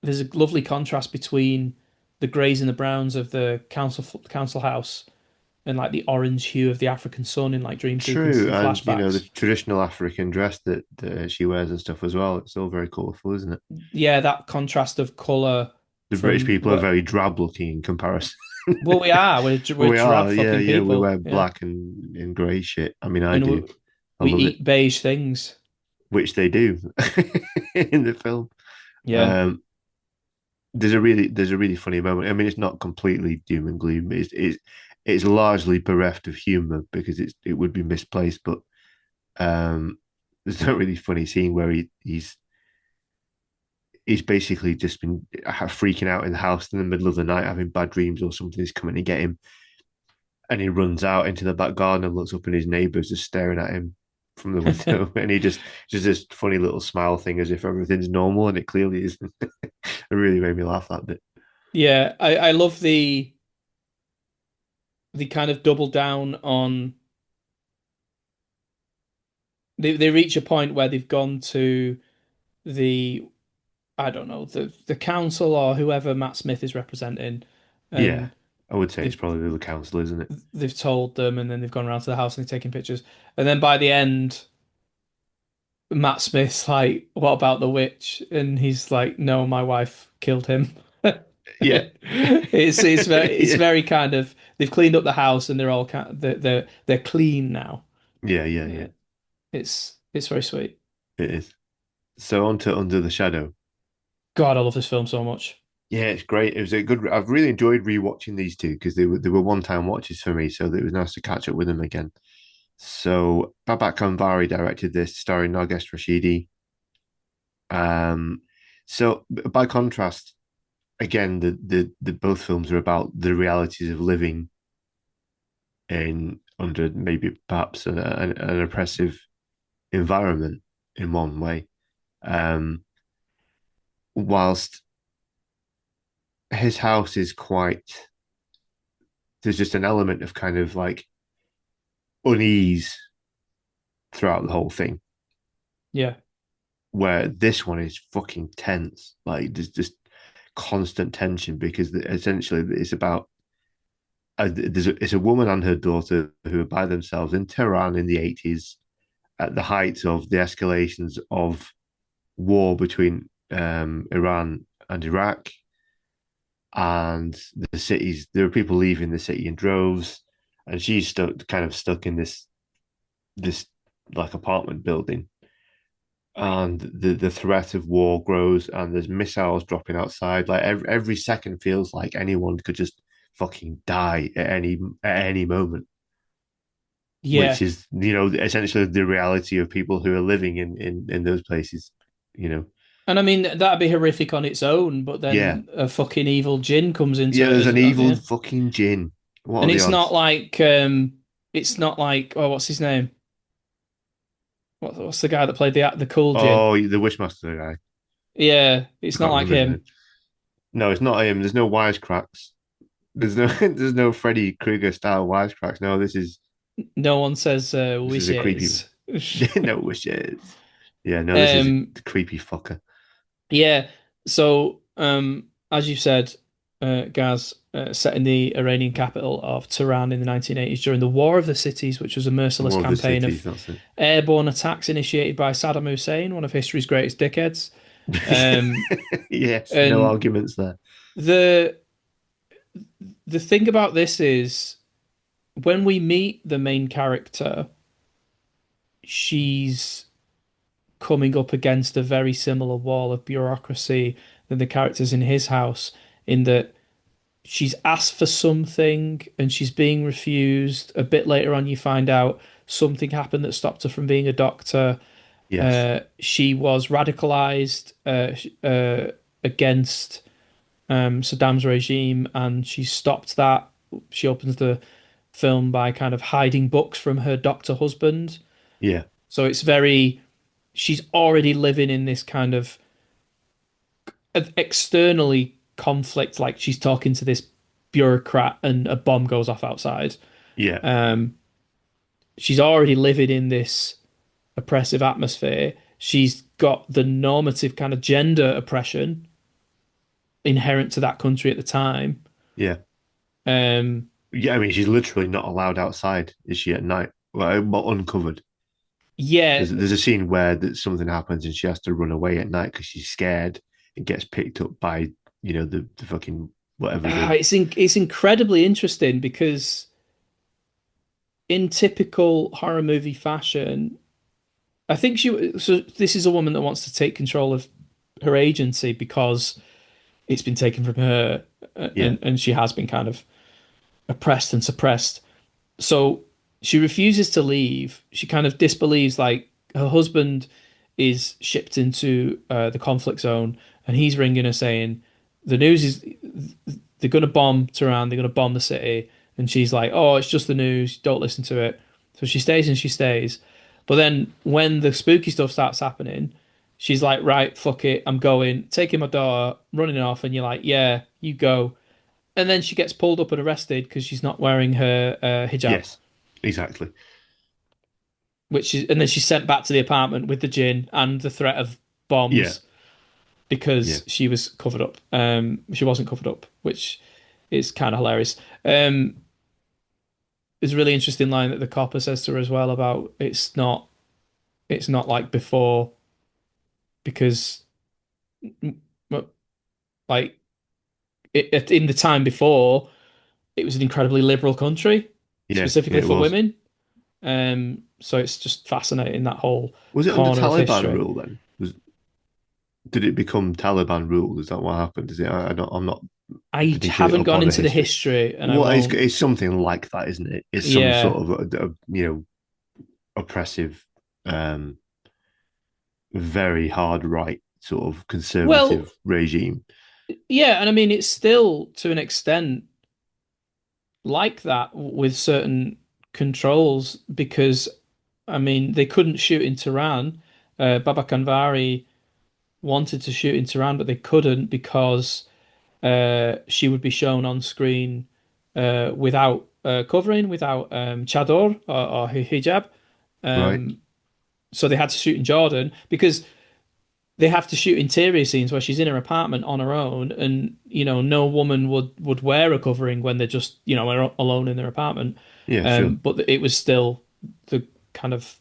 there's a lovely contrast between the greys and the browns of the council house and like the orange hue of the African sun in like dream sequences true, and and the flashbacks. traditional African dress that she wears and stuff as well. It's all very colourful, isn't it? Yeah, that contrast of color The British from people are very drab looking in comparison. well, we are. Well, We're we drab are, yeah, fucking yeah. We people. wear Yeah, black and grey shit. I mean, I and do. I we love it, eat beige things. which they do in the film. Yeah, Um, there's a really funny moment. I mean, it's not completely doom and gloom. It's largely bereft of humor because it would be misplaced. But there's a really funny scene where he's basically just been freaking out in the house in the middle of the night, having bad dreams or something is coming to get him, and he runs out into the back garden and looks up, and his neighbour's just staring at him from the window, and he just this funny little smile thing as if everything's normal, and it clearly isn't. It really made me laugh that bit. yeah. I love the kind of double down on. They reach a point where they've gone to the I don't know the council or whoever Matt Smith is representing, Yeah, and I would say it's they've probably the council, isn't it? they've told them, and then they've gone around to the house and they're taking pictures, and then by the end, Matt Smith's like, "What about the witch?" And he's like, "No, my wife killed him." Yeah, It's yeah, very kind of they've cleaned up the house and they're all they're clean now. yeah, yeah, yeah. Uh, it's very sweet. It is. So on to Under the Shadow. God, I love this film so much. Yeah, it's great. It was a good. I've really enjoyed rewatching these two because they were one time watches for me, so it was nice to catch up with them again. So Babak Anvari directed this, starring Nargesh Rashidi. Um, so by contrast, again, the both films are about the realities of living in under maybe perhaps an oppressive environment in one way. Um, whilst his house is quite, there's just an element of kind of like unease throughout the whole thing. Yeah, Where this one is fucking tense, like there's just constant tension because essentially it's about it's a woman and her daughter who are by themselves in Tehran in the 80s at the height of the escalations of war between Iran and Iraq, and the cities. There are people leaving the city in droves, and she's stuck in this like apartment building, and the threat of war grows, and there's missiles dropping outside. Like every second feels like anyone could just fucking die at any moment, which yeah. is essentially the reality of people who are living in those places. You know, And I mean that'd be horrific on its own, but yeah, then a fucking evil djinn comes into yeah. it There's as an evil yeah. fucking jinn. What are And the it's not odds? like oh, what's his name? What's the guy that played the cool djinn? Oh, the Wishmaster guy. Yeah, I it's not can't like remember his name. him. No, it's not him. There's no wisecracks. There's no Freddy Krueger style wisecracks. No, No one says this is a creepy. wishes. No wishes. Yeah, no, this is Um, the creepy fucker. Yeah. So, as you said, Gaz, set in the Iranian capital of Tehran in the 1980s during the War of the Cities, which was a merciless More of the campaign cities, of that's it. airborne attacks initiated by Saddam Hussein, one of history's greatest dickheads. Um, Yes, no and arguments there. the the thing about this is when we meet the main character, she's coming up against a very similar wall of bureaucracy than the characters in his house, in that she's asked for something and she's being refused. A bit later on, you find out something happened that stopped her from being a doctor. Yes, She was radicalized against Saddam's regime, and she stopped that. She opens the film by kind of hiding books from her doctor husband. yeah, So it's very, she's already living in this kind of externally conflict, like she's talking to this bureaucrat and a bomb goes off outside. yeah, Um, she's already living in this oppressive atmosphere. She's got the normative kind of gender oppression inherent to that country at the time. yeah. Um, Yeah, I mean, she's literally not allowed outside, is she, at night? Well, uncovered. yeah, There's a scene where something happens and she has to run away at night because she's scared and gets picked up by, the fucking whatever the. it's incredibly interesting because in typical horror movie fashion, I think so this is a woman that wants to take control of her agency because it's been taken from her, Yeah, and she has been kind of oppressed and suppressed. So she refuses to leave. She kind of disbelieves, like her husband is shipped into the conflict zone, and he's ringing her saying the news is they're going to bomb Tehran, they're going to bomb the city, and she's like, "Oh, it's just the news. Don't listen to it." So she stays and she stays, but then when the spooky stuff starts happening, she's like, "Right, fuck it, I'm going." Taking my daughter, running off, and you're like, "Yeah, you go." And then she gets pulled up and arrested because she's not wearing her hijab, yes, exactly. and then she's sent back to the apartment with the gin and the threat of Yeah, bombs yeah, because she was covered up. She wasn't covered up, which is kind of hilarious. There's a really interesting line that the copper says to her as well about it's not like before because like in the time before it was an incredibly liberal country yeah, yeah, specifically it for was. women. So it's just fascinating that whole Was it under corner of Taliban history. rule then? Did it become Taliban rule? Is that what happened? Is it? I'm not I particularly haven't up gone on the into the history. history, and I Well, won't. it's something like that, isn't it? It's some sort Yeah, of oppressive, um, very hard right sort of well, conservative regime. yeah, and I mean it's still to an extent like that with certain controls because I mean they couldn't shoot in Tehran. Babak Anvari wanted to shoot in Tehran, but they couldn't because she would be shown on screen without covering, without chador or hijab. Right? Um, so they had to shoot in Jordan because they have to shoot interior scenes where she's in her apartment on her own, and no woman would wear a covering when they're just alone in their apartment. Yeah, sure. But it was still the kind of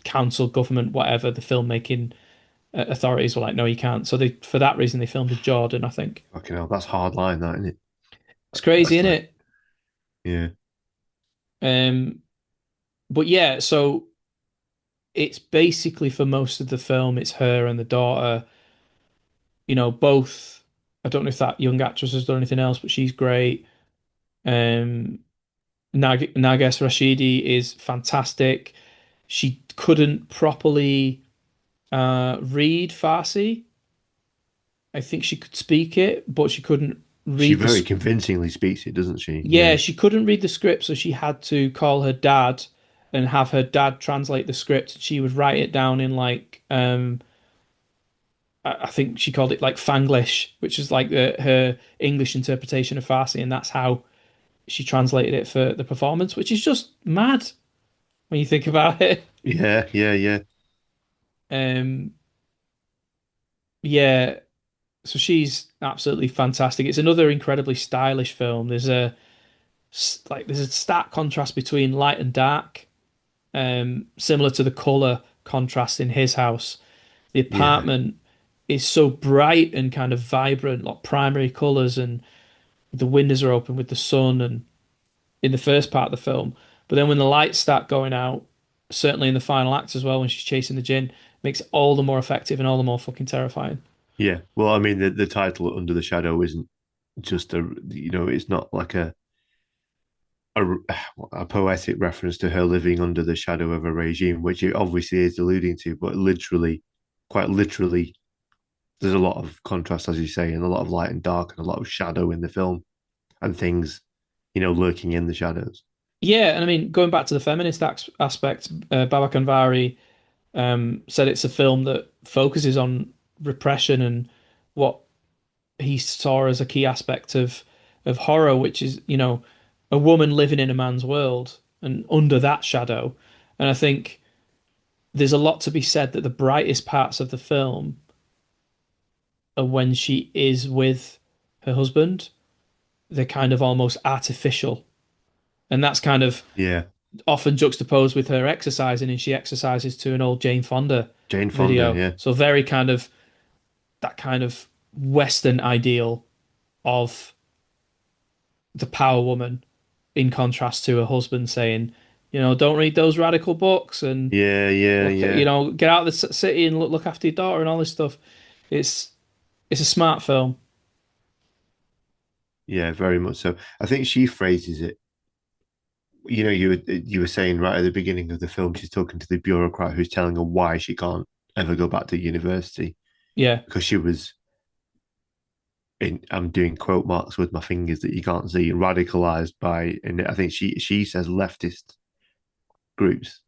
council, government, whatever the filmmaking authorities were like, no, you can't. So they for that reason they filmed in Jordan, I think. Fucking hell, that's hard line, that isn't it? It's crazy, That's isn't like, it? yeah, Um, but yeah, so it's basically for most of the film, it's her and the daughter, both. I don't know if that young actress has done anything else, but she's great. Um, Nages Rashidi is fantastic. She couldn't properly read Farsi. I think she could speak it, but she couldn't she read very convincingly speaks it, doesn't she? Yeah, Yeah, she couldn't read the script, so she had to call her dad and have her dad translate the script. She would write it down in like I think she called it like Fanglish, which is like her English interpretation of Farsi, and that's how she translated it for the performance, which is just mad when you think about it. yeah, yeah, yeah. Um, yeah, so she's absolutely fantastic. It's another incredibly stylish film. There's a stark contrast between light and dark, similar to the color contrast in his house. The Yeah, apartment is so bright and kind of vibrant, like primary colors, and the windows are open with the sun and in the first part of the film. But then when the lights start going out, certainly in the final act as well, when she's chasing the gin, makes it all the more effective and all the more fucking terrifying. yeah. Well, I mean, the title "Under the Shadow" isn't just it's not like a a poetic reference to her living under the shadow of a regime, which it obviously is alluding to, but literally, quite literally, there's a lot of contrast, as you say, and a lot of light and dark, and a lot of shadow in the film, and things, lurking in the shadows. Yeah, and I mean, going back to the feminist aspect, Babak Anvari said it's a film that focuses on repression and what he saw as a key aspect of horror, which is, a woman living in a man's world and under that shadow. And I think there's a lot to be said that the brightest parts of the film are when she is with her husband. They're kind of almost artificial. And that's kind of Yeah, often juxtaposed with her exercising, and she exercises to an old Jane Fonda Jane Fonda. video. Yeah, So very kind of that kind of Western ideal of the power woman in contrast to her husband saying, don't read those radical books and yeah, yeah, look at, yeah, get out of the city and look after your daughter and all this stuff. It's it's a smart film. yeah. Very much so. I think she phrases it. You were saying right at the beginning of the film, she's talking to the bureaucrat who's telling her why she can't ever go back to university Yeah, because she was I'm doing quote marks with my fingers that you can't see, radicalized by, and I think she says leftist groups,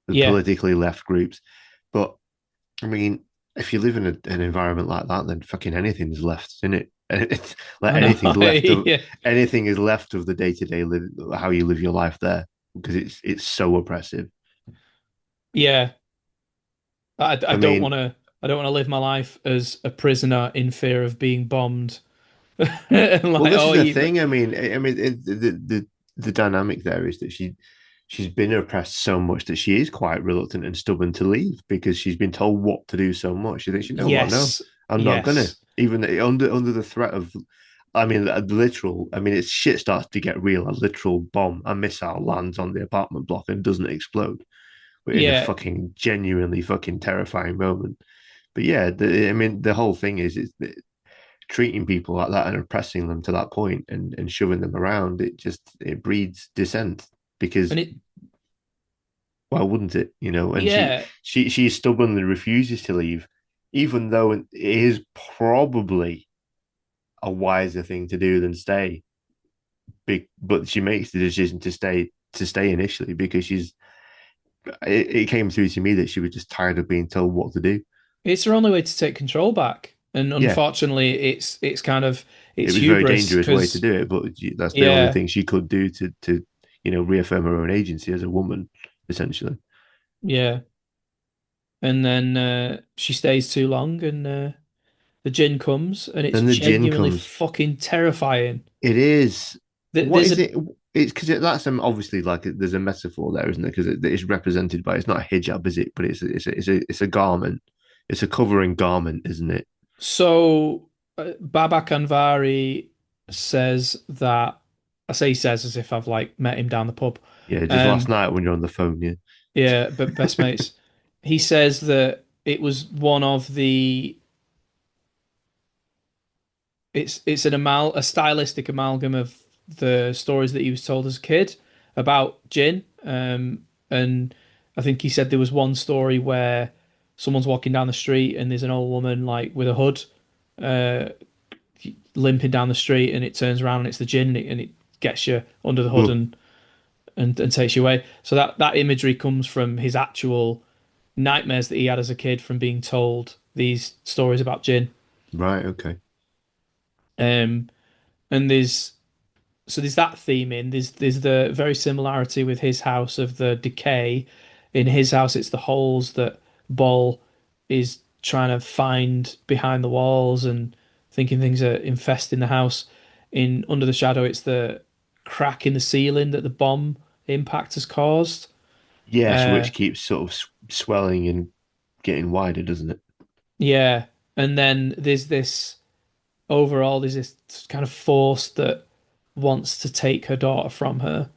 the yeah. politically left groups. But I mean, if you live in an environment like that, then fucking anything's left, isn't it? It's like I know. Yeah, anything is left of the day to day live how you live your life there because it's so oppressive. yeah. I I don't mean, want to. I don't want to live my life as a prisoner in fear of being bombed. And well, like, this is oh, the you, thing. The dynamic there is that she's been oppressed so much that she is quite reluctant and stubborn to leave because she's been told what to do so much. She thinks, you know what? No, yes, I'm not gonna. yes, Even under the threat of, I mean, a literal. I mean, it's shit starts to get real. A literal bomb, a missile lands on the apartment block and doesn't explode, but in a yeah. fucking genuinely fucking terrifying moment. But yeah, I mean, the whole thing is treating people like that and oppressing them to that point and shoving them around. It breeds dissent because And it, why wouldn't it? And yeah, she stubbornly refuses to leave, even though it is probably a wiser thing to do than stay. Big, but she makes the decision to stay initially because it came through to me that she was just tired of being told what to do. it's her only way to take control back. And Yeah, unfortunately, it's kind of it it's was a very hubris dangerous way to because do it, but that's the only yeah, thing she could do to reaffirm her own agency as a woman, essentially. yeah. And then she stays too long, and the gin comes, and it's Then the gin genuinely comes. fucking terrifying. It is. What There's is a it? It's because that's obviously like there's a metaphor there, isn't there? Because it's represented by it's not a hijab, is it? But it's a garment. It's a covering garment, isn't it? so Babak Anvari says that I say he says as if I've like met him down the pub. Yeah, just last Um, night when you're on the phone, yeah. yeah, but best mates. He says that it was one of the it's a stylistic amalgam of the stories that he was told as a kid about gin. And I think he said there was one story where someone's walking down the street and there's an old woman like with a hood, uh, limping down the street, and it turns around and it's the gin, and it gets you under the hood Oh, and takes you away. So that imagery comes from his actual nightmares that he had as a kid from being told these stories about gin. right, okay. Um, and there's that theme in. There's the very similarity with his house of the decay. In his house, it's the holes that Ball is trying to find behind the walls and thinking things are infesting the house. In Under the Shadow, it's the crack in the ceiling that the bomb impact has caused. Yes, Uh, which keeps sort of swelling and getting wider, doesn't it? yeah, and then there's this kind of force that wants to take her daughter from her.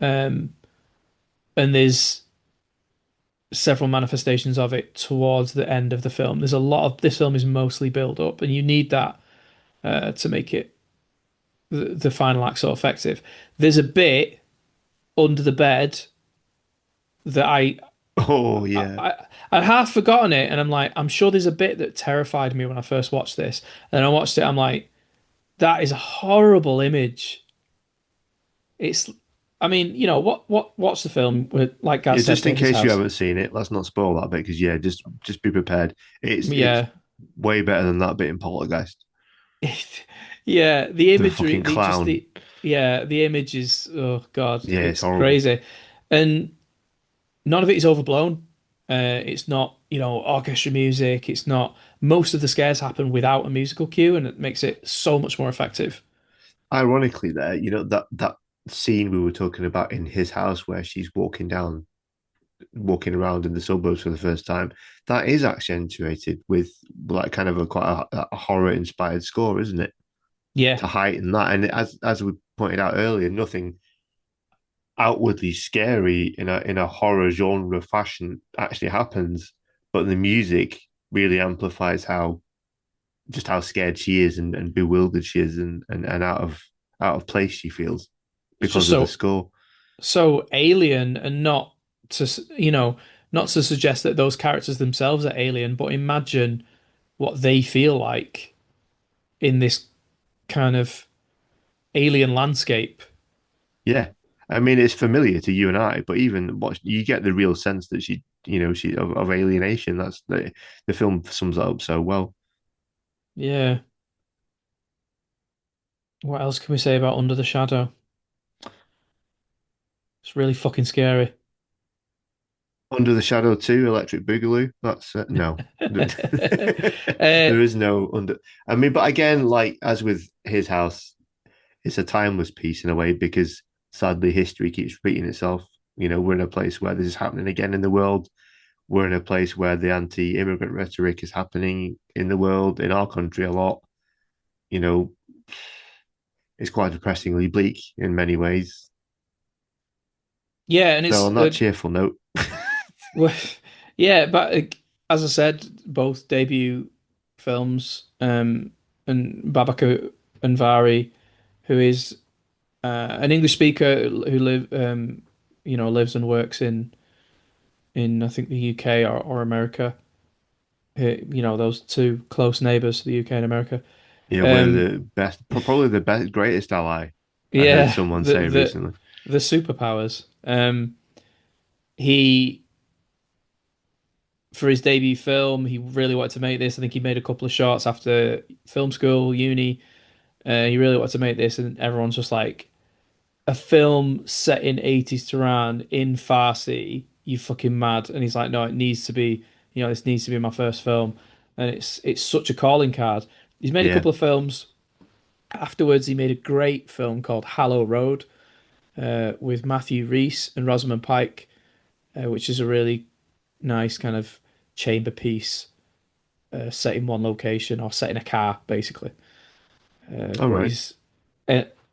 Um, and there's several manifestations of it towards the end of the film. There's a lot of this film is mostly build up, and you need that to make it the final act so effective. There's a bit under the bed that Oh I, yeah. I I'd half forgotten it, and I'm like, I'm sure there's a bit that terrified me when I first watched this. And I watched it, I'm like, that is a horrible image. It's, I mean, watch the film with, like Gaz Yeah, said, just in David's case you house. haven't seen it, let's not spoil that bit because yeah, just be prepared. It's Yeah, way better than that bit in Poltergeist. yeah, the The imagery, fucking clown. the image is, oh God, Yeah, it's it's horrible. crazy, and none of it is overblown. It's not, orchestra music. It's not. Most of the scares happen without a musical cue, and it makes it so much more effective. Ironically, there, that scene we were talking about in his house where she's walking around in the suburbs for the first time, that is accentuated with like kind of a quite a horror inspired score, isn't it? Yeah, To heighten that, and as we pointed out earlier, nothing outwardly scary in a horror genre fashion actually happens, but the music really amplifies how scared she is and bewildered she is and out of place she feels it's just because of the so score. so alien, and not to suggest that those characters themselves are alien, but imagine what they feel like in this kind of alien landscape. Yeah. I mean, it's familiar to you and I, but even what you get the real sense that she of alienation. That's the film sums that up so well. Yeah. What else can we say about Under the Shadow? It's really fucking scary. Under the Shadow 2, Electric Boogaloo. That's no. uh, There is no under. I mean, but again, like as with his house, it's a timeless piece in a way because sadly history keeps repeating itself. We're in a place where this is happening again in the world. We're in a place where the anti-immigrant rhetoric is happening in the world, in our country a lot. You know, it's quite depressingly bleak in many ways. yeah, and So it's on that cheerful note, well, yeah, but as I said, both debut films, and Babak Anvari, who is an English speaker who lives and works in I think the UK or America. Those two close neighbors, the UK and America. yeah, we're Um, the best, probably the best, greatest ally. I heard yeah, someone the say the recently. the superpowers. He For his debut film, he really wanted to make this. I think he made a couple of shots after film school, uni. He really wanted to make this, and everyone's just like, a film set in 80s Tehran in Farsi, you fucking mad. And he's like, no, it needs to be, this needs to be my first film. And it's such a calling card. He's made a Yeah. couple of films. Afterwards, he made a great film called Hallow Road with Matthew Rhys and Rosamund Pike, which is a really nice kind of chamber piece set in one location or set in a car, basically. All But right. he's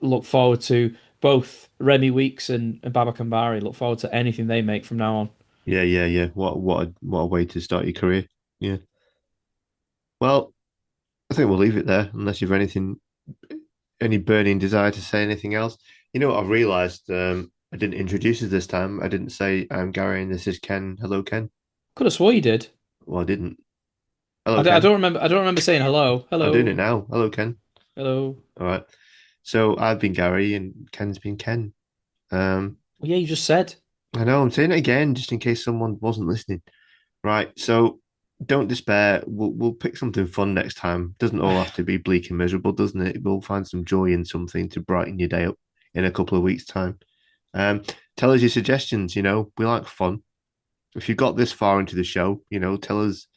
look forward to both Remi Weeks and Babak Anvari. Look forward to anything they make from now on. Yeah, yeah, yeah. What a way to start your career. Yeah. Well, I think we'll leave it there unless you've any burning desire to say anything else. You know what I've realised? I didn't introduce you this time. I didn't say I'm Gary and this is Ken. Hello, Ken. Could have swore you did. Well, I didn't. Hello, Ken. Don't remember. I don't remember saying hello. I'm doing it Hello. now. Hello, Ken. Hello. All right. So I've been Gary and Ken's been Ken. Um, Well, yeah, you just said. I know I'm saying it again just in case someone wasn't listening. Right. So don't despair. We'll pick something fun next time. Doesn't all have to be bleak and miserable, doesn't it? We'll find some joy in something to brighten your day up in a couple of weeks' time. Tell us your suggestions. We like fun. If you got this far into the show, tell us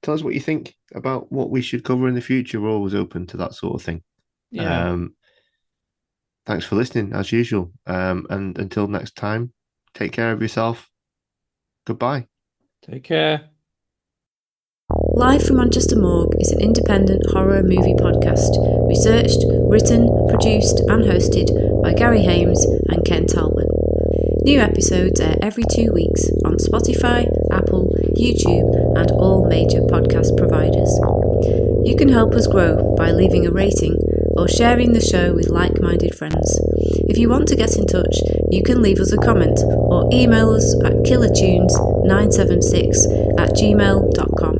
tell us what you think about what we should cover in the future. We're always open to that sort of thing. Yeah. Thanks for listening, as usual. And until next time, take care of yourself. Goodbye. Take care. Live from Manchester Morgue is an independent horror movie podcast, researched, written, produced and hosted by Gary Hames and Ken Talbot. New episodes air every 2 weeks on Spotify, Apple, YouTube and all major podcast providers. You can help us grow by leaving a rating or sharing the show with like-minded friends. If you want to get in touch, you can leave us a comment or email us at killertunes976@gmail.com.